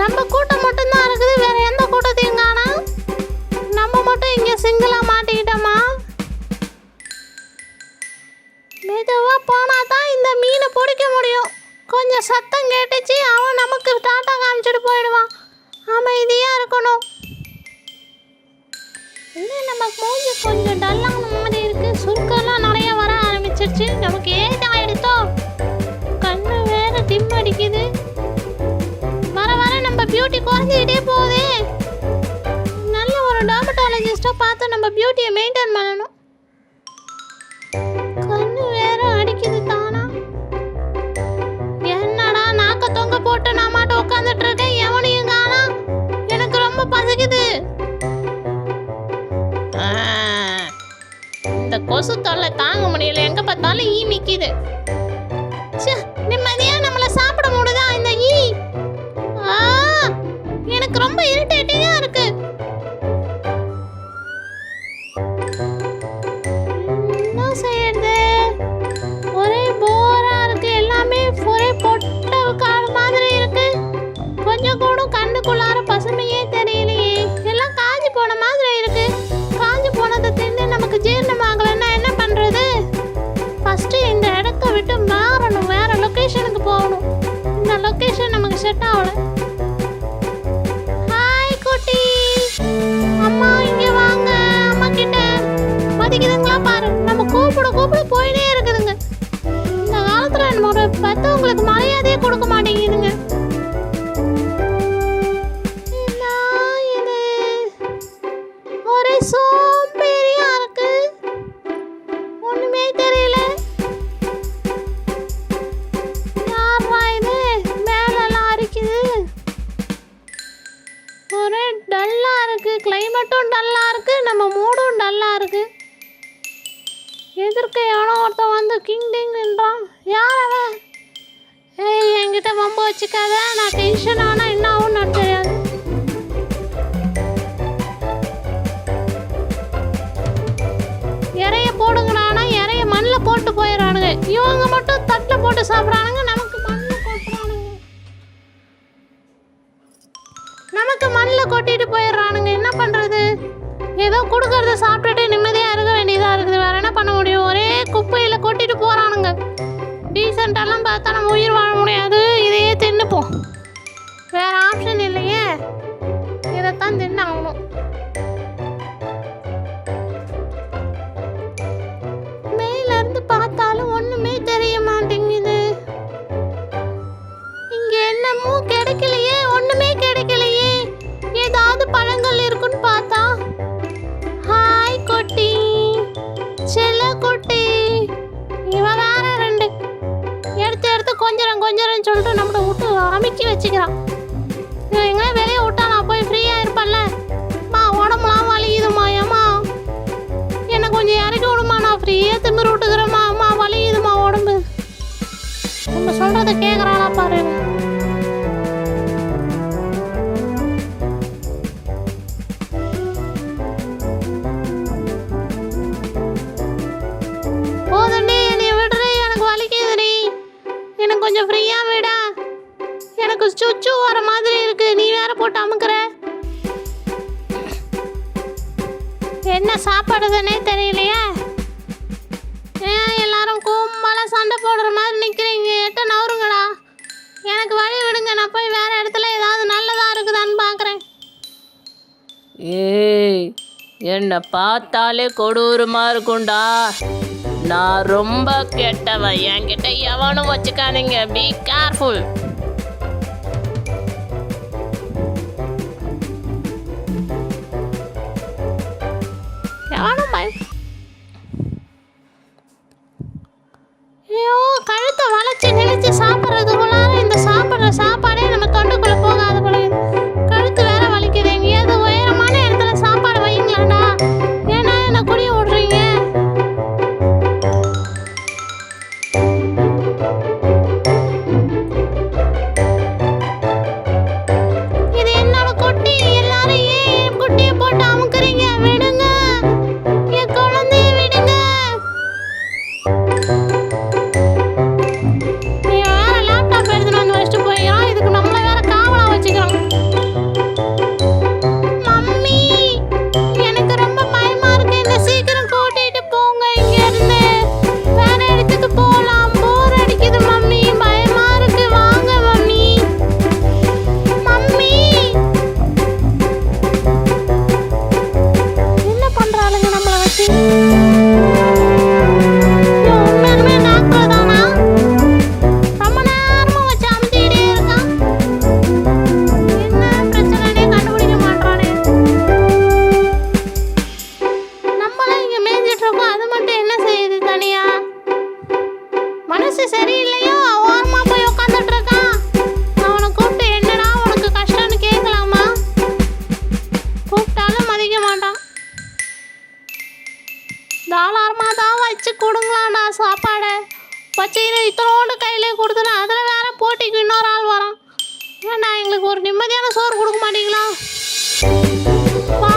நம்ம கூட்டம் மட்டும்தான் இருக்குது, வேற எந்த கூட்டத்தையும் காணோம். நம்ம மட்டும் இங்க சிங்கிளா மாட்டிக்கிட்டோமா? மெதுவா போனா தான் இந்த மீனை பிடிக்க முடியும். கொஞ்சம் சத்தம் கேட்டுச்சு, அவன் நமக்கு டாட்டா காமிச்சிட்டு போயிடுவான். அமைதியா இருக்கணும். இன்னும் நம்ம மூஞ்சி கொஞ்சம் டல்லான மாதிரி இருக்கு. சுருக்கெல்லாம் நிறைய வர ஆரம்பிச்சிருச்சு. நமக்கு ஏஜ் ஆயிடுத்தோ. கண்ணு வேற டிம் அடிக்குது. வர வர நம்ம பியூட்டி குறைஞ்சிக்கிட்டே போகுது. நல்ல ஒரு டெர்மட்டாலஜிஸ்டா பார்த்து நம்ம பியூட்டியை மெயின்டைன் பண்ணணும். கண்ணு வேற அடிக்குது தானா. என்னடா நாக்க தொங்க போட்டு நான் மாட்ட உட்காந்துட்டு இருக்கேன், எவனையும் காணா. எனக்கு ரொம்ப பசிக்குது. இந்த கொசு தொல்லை தாங்க முடியல. எங்க பார்த்தாலும் ஈ மிக்குது. நிம்மதியா நம்மள சாப்பிட முடியுதா இந்த ஈ? எனக்கு ரொம்ப இரிட்டேட்டிங்கா இருக்கு. என்ன செய்யறது? ஒரே போரா இருக்கு. எல்லாமே ஒரே பொட்டல் காடு மாதிரி இருக்கு. கொஞ்சம் கூட கண்ணுக்குள்ளார பசுமையே தெரியலையே. எல்லாம் காஞ்சி போன மாதிரி இருக்கு. காஞ்சி போனதை தின்னு நமக்கு ஜீரணமாகலன்னா என்ன பண்றது? ஃபர்ஸ்ட் இந்த இடத்த விட்டு மாறணும், வேற லொகேஷனுக்கு போகணும். இந்த லொகேஷன் நமக்கு செட் ஆகல. ஹாய் குட்டி, அம்மா இங்க வாங்க. அம்மா கிட்ட மதிக்குதுங்களா பாரு. நம்ம கூப்பிட கூப்பிட போயிட்டே இருக்குதுங்க. இந்த காலத்துல நம்ம பெத்தவங்களுக்கு மரியாதையே கொடுக்க மாட்டேங்குதுங்க. ஒரே சோம்பேறியா இருக்கு. ஒண்ணுமே தெரியல. யாரா இது? மேலெல்லாம் அரிக்குது. ஒரே டல்லா இருக்கு. கிளைமேட்டும் டல்லா இருக்கு, நம்ம மூடும் டல்லா இருக்கு. எதிர்க்க எவனோ ஒருத்தன் வந்து கிங் டிங்ன்றான். யார் அவன்? ஏய், என்கிட்ட வம்பு வச்சுக்காத. நான் டென்ஷன் ஆனா என்ன ஆகும் நான் தெரியாது. இறைய போடுங்கடானா இறைய மண்ணில் போட்டு போயிடறானுங்க. இவங்க மட்டும் தட்டில் போட்டு சாப்பிட்றானுங்க, நமக்கு மண்ணில் கொட்டுறானுங்க. நமக்கு மண்ணில் கொட்டிட்டு போயிடுறானுங்க. என்ன பண்ணுறது? ஏதோ கொடுக்கறத சாப்பிட்டுட்டு நிம்மதியாக இருக்க வேண்டியதாக இருக்குது. வேற என்ன பண்ண முடியும்? ஒரே குப்பையில் கொட்டிட்டு போகிறானுங்க. டீசெண்டாலாம் பார்த்தா நம்ம உயிர் வாழ முடியாது. இதையே தின்னுப்போம். வேற ஆப்ஷன் இல்லையே, இதைத்தான் தின்னு ஆகணும். பார்த்தாலும் ஒண்ணுமே தெரிய மாட்டேங்குது. இங்க என்னமோ கிடைக்கலையே, ஒண்ணுமே கிடைக்கலையே. ஏதாவது பழங்கள் இருக்குன்னு பார்த்தா. ஹாய் குட்டி, செல்ல குட்டி. இவன் வேற ரெண்டு எடுத்து எடுத்து கொஞ்சம் கொஞ்சம் சொல்லிட்டு நம்மளை விட்டு அமைக்கி வச்சுக்கிறான். இவன் எங்கே வெளியே விட்டா நான் போய் ஃப்ரீயா இருப்பேன்ல. உடம்புலாம் வலிக்குதுமா. ஏமா என்ன கொஞ்சம் இறக்கி விடுமா, நான் ஃப்ரீயா திமிரு விட்டுக்கிறேம்மா. அம்மா வலிக்குதுமா உடம்பு. நம்ம சொல்றத கேட்குறாளா பாரு. போதுண்டி, என்னை விடுற. எனக்கு வலிக்குதுடி. எனக்கு கொஞ்சம் ஃப்ரீயா விடா. எனக்கு சுச்சு வர மாதிரி இருக்கு. நீ வேற போட்டு அமுக்குற. என்ன சாப்பாடுதுன்னே தெரியலையே. ஏன் எல்லாரும் கும்பலா சண்டை போடுற மாதிரி நிற்கிறீங்க? எட்ட நவருங்களா. எனக்கு வழி விடுங்க. நான் போய் வேற இடத்துல ஏதாவது நல்லதா இருக்குதான்னு பார்க்குறேன். ஏய், என்னை பார்த்தாலே கொடூரமா இருக்கும்டா. நான் ரொம்ப கெட்டவன். என்கிட்ட எவனும் வச்சுக்காதீங்க. Be careful. ஐயோ, கழுத்தை வளைச்சி நெளிச்சு சாப்பிட்றதுக்குள்ளார இந்த சாப்பிட்ற சாப்பாடே நம்ம தொண்டுக்குள்ளே போகாத போல. கழுத்து வேற வலிக்குது. எங்கேயாவது உயரமான இடத்துல சாப்பாடு வைங்களாண்டா. ஏன்னா என்ன குடிய விடுறீங்க? பச்சையில இத்தனோண்டு கையிலே கொடுத்துனா அதில் வேற போட்டிக்கு இன்னொரு ஆள் வரான். ஏன்னா எங்களுக்கு ஒரு நிம்மதியான சோறு கொடுக்க மாட்டீங்களா? வா